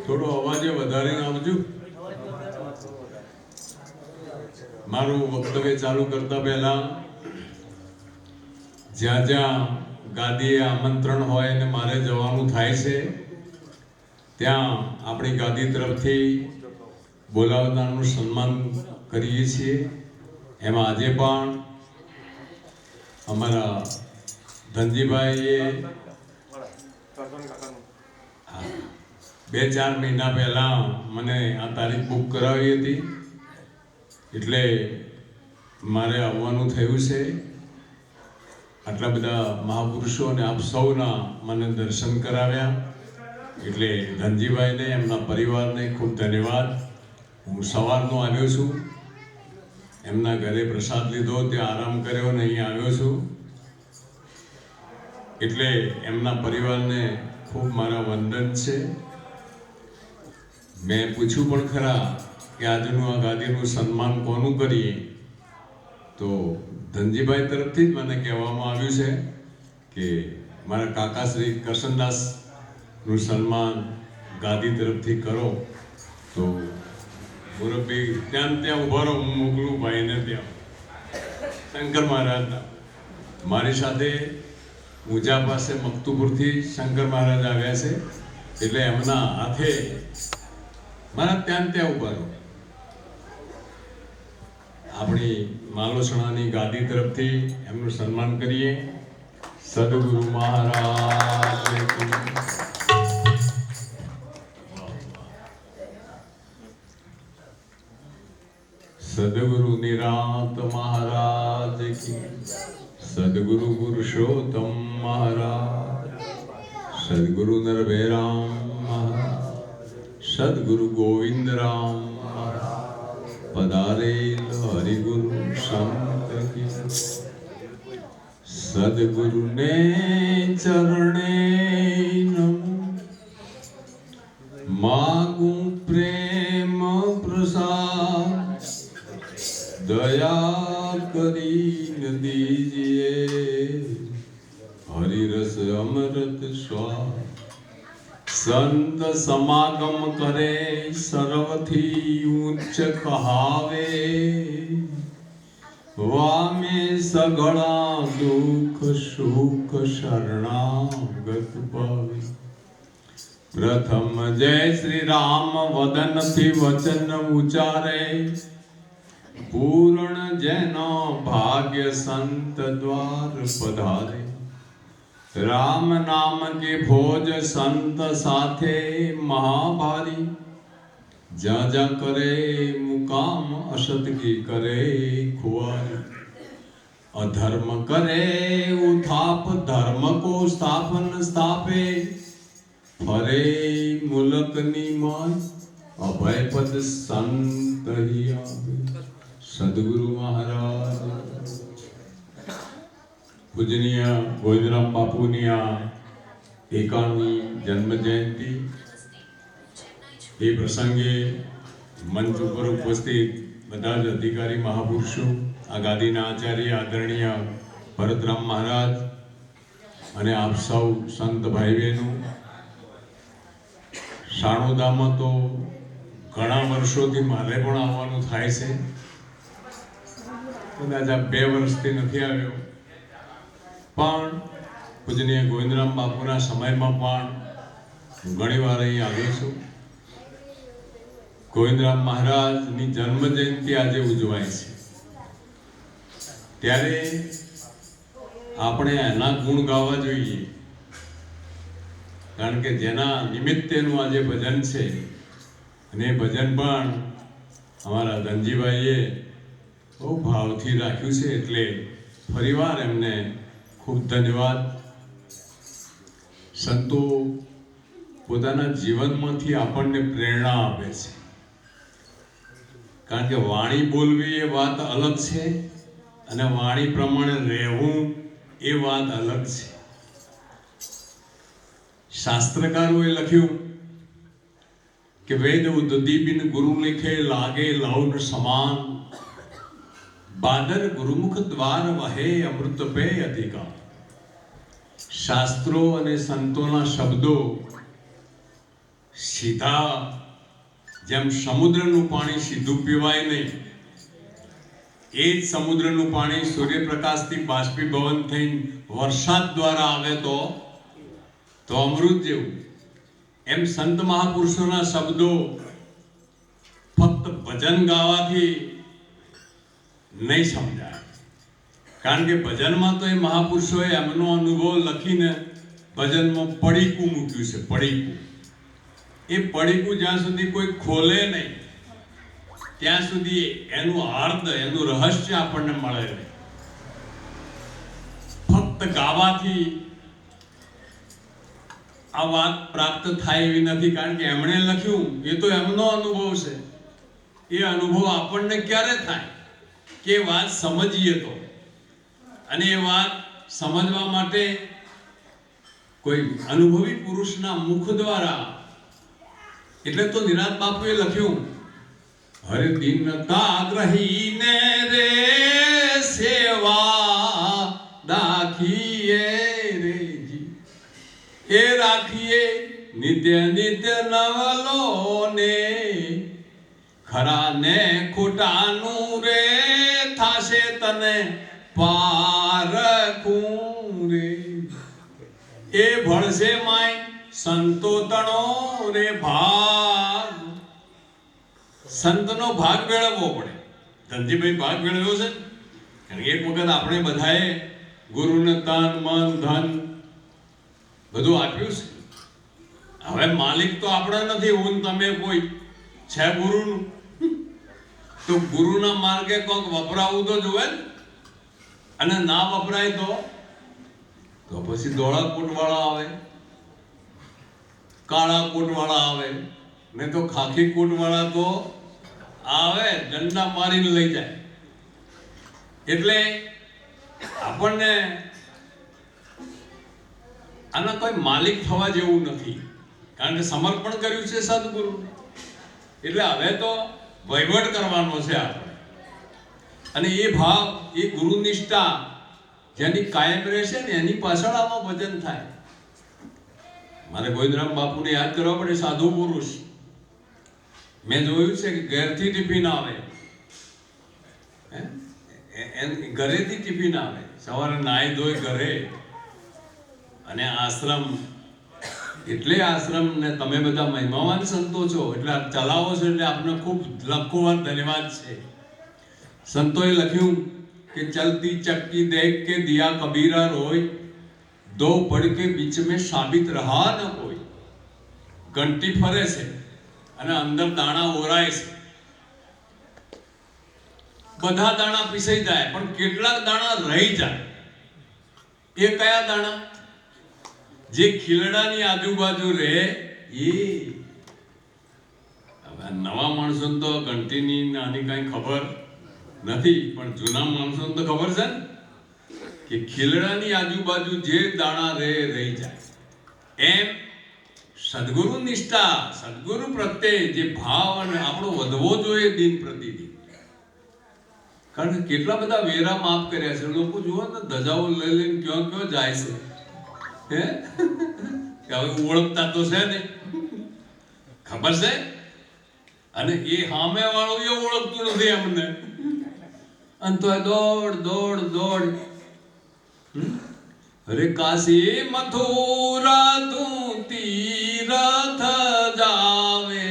થોડો અવાજે વધારીને આવજો. મારું વક્તવ્ય ચાલુ કરતા પહેલા જ્યાં જ્યાં ગાદીએ આમંત્રણ હોય અને મારે જવાનું થાય છે ત્યાં આપણી ગાદી તરફથી બોલાવનારનું સન્માન કરીએ છીએ. એમાં આજે પણ અમારા ધનજીભાઈએ 2-4 મહિના પહેલા મને આ તારીખ બુક કરાવી હતી, એટલે મારે આવવાનું થયું છે. આટલા બધા મહાપુરુષો અને આપ સૌના મને દર્શન કરાવ્યા, એટલે ધનજીભાઈને એમના પરિવારને ખૂબ ધન્યવાદ. હું સવારનો આવ્યો છું, એમના ઘરે પ્રસાદ લીધો, ત્યાં આરામ કર્યો અને અહીં આવ્યો છું. એટલે એમના પરિવારને ખૂબ મારા વંદન છે. મેં પૂછ્યું પણ ખરા કે આજનું આ ગાદીનું સન્માન કોનું કરીએ, તો ધનજીભાઈ તરફથી જ મને કહેવામાં આવ્યું છે કે મારા કાકા શ્રી કરશનદાસનું સન્માન ગાદી તરફથી કરો. તો મુરબ્બી ત્યાં ઊભા રહો, હું મોકલું ભાઈને ત્યાં. શંકર મહારાજના મારી સાથે ઊંઝા પાસે મકતુપુરથી શંકર મહારાજ આવ્યા છે, એટલે એમના હાથે મારા ત્યાં ઊભા રહો. આપણી માલોસણાની ગાદી તરફથી એમનું સન્માન કરીએ. સદગુરુ મહારાજ સદગુરુ નિરાંત મહારાજ કી, સદગુરુ પુરુષોત્તમ મહારાજ, સદગુરુ નરભેરામ મહારાજ, સદગુરુ ગોવિંદરામ મહારાજ પધારેલ હરિગુરુ સંત કી. સદગુરુને ચરણે નમો, માગું પ્રેમ પ્રસાદ, દયા કરીને દીજીએ હરિરસ અમૃત સ્વાદ. સંત સમાગમ કરે સર્વથી ઉચ્ચ કહાવે, વામે સઘળા દુઃખ સુખ શરણાગત પાવે. પ્રથમ જય શ્રી રામ વદનથી વચન ઉચ્ચારે, પૂર્ણ જેનો ભાગ્ય સંત દ્વાર પધારે. राम नाम के भोज संत साथे महाभारी, जा जा करे मुकाम असत की करे खुआरी. अधर्म करे उथाप धर्म को स्थापन स्थापे, फरे मुलक निमाय अभय पद संत ही आवे. सदगुरु महाराज પૂજનીય ગોવિંદરામ બાપુની આ 91મી જન્મ જયંતિ, એ પ્રસંગે મંચ ઉપર ઉપસ્થિત બધા જ અધિકારી મહાપુરુષો, આ ગાદીના આચાર્ય આદરણીય ભરતરામ મહારાજ અને આપ સૌ સંત ભાઈ બહેનો. સાણોદામાં તો ઘણા વર્ષોથી મારે પણ આવવાનું થાય છે, કદાચ આ 2 વર્ષથી નથી આવ્યો, પણ પૂજનીય ગોવિંદરામ બાપુના સમયમાં પણ ઘણી વાર અહીં આવ્યો છું. ગોવિંદરામ મહારાજની જન્મ જયંતિ આજે ઉજવાય છે, ત્યારે આપણે એના ગુણ ગાવા જોઈએ, કારણ કે જેના નિમિત્તેનું આજે ભજન છે, અને એ ભજન પણ અમારા ધનજીભાઈએ બહુ ભાવથી રાખ્યું છે, એટલે ફરીવાર એમને ખૂબ ધન્યવાદ. સંતો પોતાના જીવનમાંથી આપણને પ્રેરણા આપે છે, કારણ કે વાણી બોલવી એ વાત અલગ છે, અને વાણી પ્રમાણે રહેવું એ વાત અલગ છે. શાસ્ત્રકારોએ લખ્યું કે વેદ ઉદ્દી બિન ગુરુ लिखे लागे लौन समान, बादर गुरुमुख द्वार वहे अमृत पे अधिकार. શાસ્ત્રો અને સંતોના શબ્દો સીધા જેમ સમુદ્રનું પાણી સીધું પીવાય નહીં, એ જ સમુદ્રનું પાણી સૂર્યપ્રકાશથી બાષ્પીભવન થઈને વરસાદ દ્વારા આવે તો અમૃત જેવું. એમ સંત મહાપુરુષોના શબ્દો ફક્ત ભજન ગાવાથી નહીં સમજાય. કારણ કે ભજનમાં તો એ મહાપુરુષોએ એમનો અનુભવ લખીને ભજનમાં પડીકું મૂક્યું છે. પડીકું, એ પડીકું જ્યાં સુધી કોઈ ખોલે નહીં ત્યાં સુધી એનું અર્થ, એનું રહસ્ય આપણને મળે નહીં. ફક્ત ગાવાથી આ વાત પ્રાપ્ત થાય એવી નથી. કારણ કે એમણે લખ્યું એ તો એમનો અનુભવ છે. એ અનુભવ આપણને ક્યારે થાય કે વાત સમજીએ તો. અને એ વાત સમજવા માટે કોઈ અનુભવી પુરુષના મુખ દ્વારા, એટલે તો નિરાંત બાપુએ લખ્યું, હર દિન તાગ્રહીને રે સેવા દાખીએ રે જી, એ રાખીએ નિત્ય નિત્ય નવલો ને, ખરા ને ખોટાનું રે થાશે તને પારખું રે. એ ભળશે માય સંતો તણો રે ભાગ. સંતનો ભાગ મેળવવો પડે. ધનજીભાઈ ભાગ મેળવ્યો છે. કારણ કે એક વખત આપણે બધાએ ગુરુને તન મન ધન બધું આપ્યું છે. હવે માલિક તો આપણે નથી, હું તમે કોઈ છે ગુરુનું. તો ગુરુના માર્ગે કોક વપરાવું તો જોવે ને. અને ના વપરાય તો પછી ધોળા કોટવાળા આવે, કાળા કોટવાળા આવે, ને તો ખાખી કોટવાળા તો આવે, દંડા મારીને લઈ જાય. એટલે આપણને આના કોઈ માલિક થવા જેવું નથી. કારણ કે સમર્પણ કર્યું છે સદગુરુ. એટલે હવે તો વહીવટ કરવાનો છે આપણે. અને એ ભાવ, એ ગુરુ નિષ્ઠા જેની કાયમ રહેશે ને એની પાછળ આમાં ભજન થાય. મારે ગોવિંદરામ બાપુને યાદ કરવા પડે. સાધુ પુરુષ મેં જોયું છે કે ઘરેથી ટિફિન આવે, ઘરેથી ટિફિન આવે, સવારે નાહી ધોઈ ઘરે. અને આશ્રમ, એટલે આશ્રમ ને તમે બધા મહિમાવાન સંતો છો એટલે ચલાવો છો, એટલે આપને ખૂબ લાખો વાર ધન્યવાદ છે. સંતોએ લખ્યું કે ચલતી ચક્કી દેખ કે દિયા કબીરા રોય, દો પડ કે બીચ મેં સાબિત રહા ન કોઈ. ઘંટી ફરે છે અને અંદર દાણા ઓરાય છે. બધા દાણા પીસાઈ જાય પણ કેટલાક દાણા રહી જાય. એ કયા દાણા? જે ખીલડાની આજુબાજુ રહે એ. હવે નવા માણસોને તો ઘંટીની આની કઈ ખબર નથી, પણ જૂના માણસોને તો ખબર છે ને કે ખીલડાની આજુબાજુ જે દાણા રહી જાય. એમ સદગુરુ નિષ્ઠા, સદગુરુ પ્રત્યે જે ભાવ અને આપણો વધવો જોઈએ દિન પ્રતિદિન. કારણ કે કેટલા બધા વેરા માફ કર્યા છે લોકો. જુઓ ને ધજાઓ લઈ લઈને ક્યાં જાય છે. હે કે હવે ઓળખતા તો છે નહીં, ખબર છે. અને એ સામે વાળું એ ઓળખતું નથી અમને. અને તો દોડ દોડ દોડ. અરે કાશી મથુરા તું તીરથ જાવે,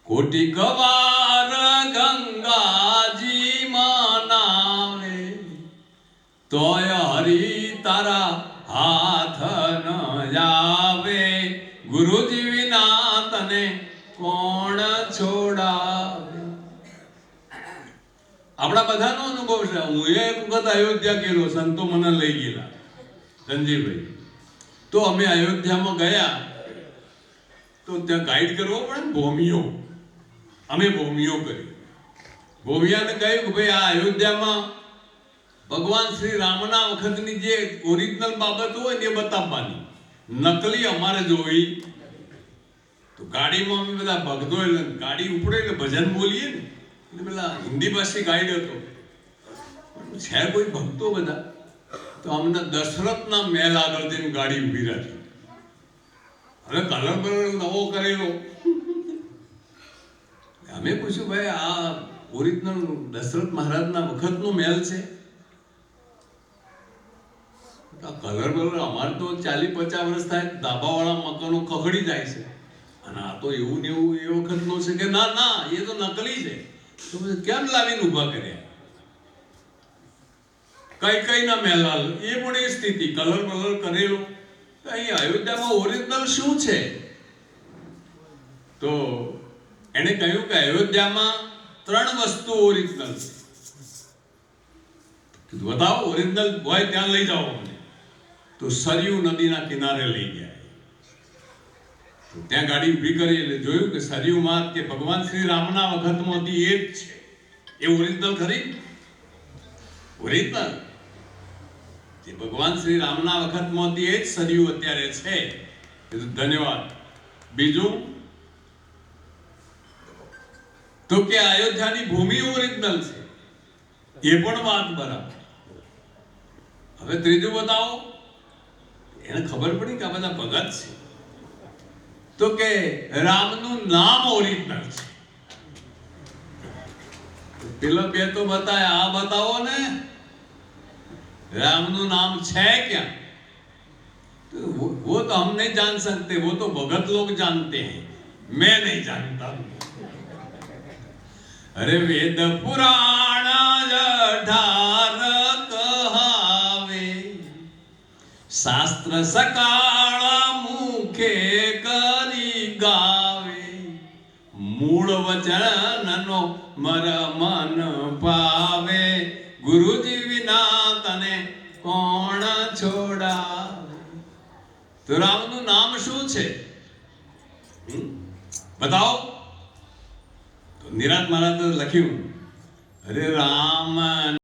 કોટી કવાર ગંગાજી મનાવે, તોય હરી તારા હાથ ન જાવે. ગુરુજી વિના તને કોણ છોડાવે. આપણા બધાનો અનુભવ છે. હું એક વખત અયોધ્યા ગયેલો, સંતો મને લઈ ગયેલા ધનજીભાઈ. તો અમે અયોધ્યામાં ગયા તો ત્યાં ગાઈડ કરવો પડે ને, ભોમિયો. અમે ભોમિયો કરી. ભોમિયાને કહ્યું કે ભાઈ આ અયોધ્યામાં ભગવાન શ્રી રામના વખતની જે ઓરિજિનલ બાબત હોય ને એ બતાવવાની, નકલી અમારે જોઈ. તો ગાડીમાં અમે બધા ભક્તો, એટલે ગાડી ઉપડે એટલે ભજન બોલીએ ને, એટલે પેલા હિન્દી ભાષી ગાઈડ હતો. છે કોઈ ભક્તો બધા, તો અમને દશરથના મહેલ આગળ જઈને ગાડી ઊભી રાખી. હવે કલર નવો કરેલો. અમે પૂછ્યું ભાઈ આ ઓરિજિનલ દશરથ મહારાજના વખતનો મહેલ છે? કલર અમારે તો 40-50 વર્ષ થાય ધાબાવાળા મકાનો ખખડી જાય છે, અને આ તો એવું ને એવું એ વખતનો છે. કે ના ના, એ તો નકલી છે. તો કેમ લાવીને ઊભા કર્યા? કઈ ના મહેલાલ એ પણ એ સ્થિતિ, કલર કરેલો. અહીં અયોધ્યામાં ઓરિજિનલ શું છે? તો એને કહ્યું કે અયોધ્યામાં 3 વસ્તુ ઓરિજિનલ છે. બતાવો, ઓરિજિનલ હોય ત્યાં લઈ જાઓ અમને. તો સરયુ નદીના કિનારે લઈ ગયા. તો ત્યાં ગાડી ઊભી કરી એટલે જોયું કે સરયુમાં કે ભગવાન શ્રી રામના વખતમાંથી એ જ છે. એ ઓરિજિનલ ખરી? ઓરિજિનલ જે ભગવાન શ્રી રામના વખતમાંથી એ જ સરયુ અત્યારે છે. ધન્યવાદ. બીજું તો કે અયોધ્યાની ભૂમિ ઓરિજિનલ છે. એ પણ વાત બરાબર. હવે ત્રીજું બતાવો. એને ખબર પડી કે આ બધા ભગત છે. તો કે રામનું નામ ઓરિજિનલ છે. પેલા બે તો બતાયા, આ બતાવો ને रामનું नाम है क्या? तो वो तो हम नहीं जान सकते, वो तो भगत लोग जानते हैं, मैं नहीं जानता. अरे वेद पुराण 18 कहावे, शास्त्र सकाळ मुखे करी गावे, मूळ वचननो मरम न पावे, गुरुजी विना तने कोण छोड़ावे. તો રામનું નામ શું છે? બતાવો. તો નિરાંત મહારાજ લખ્યું, અરે રામ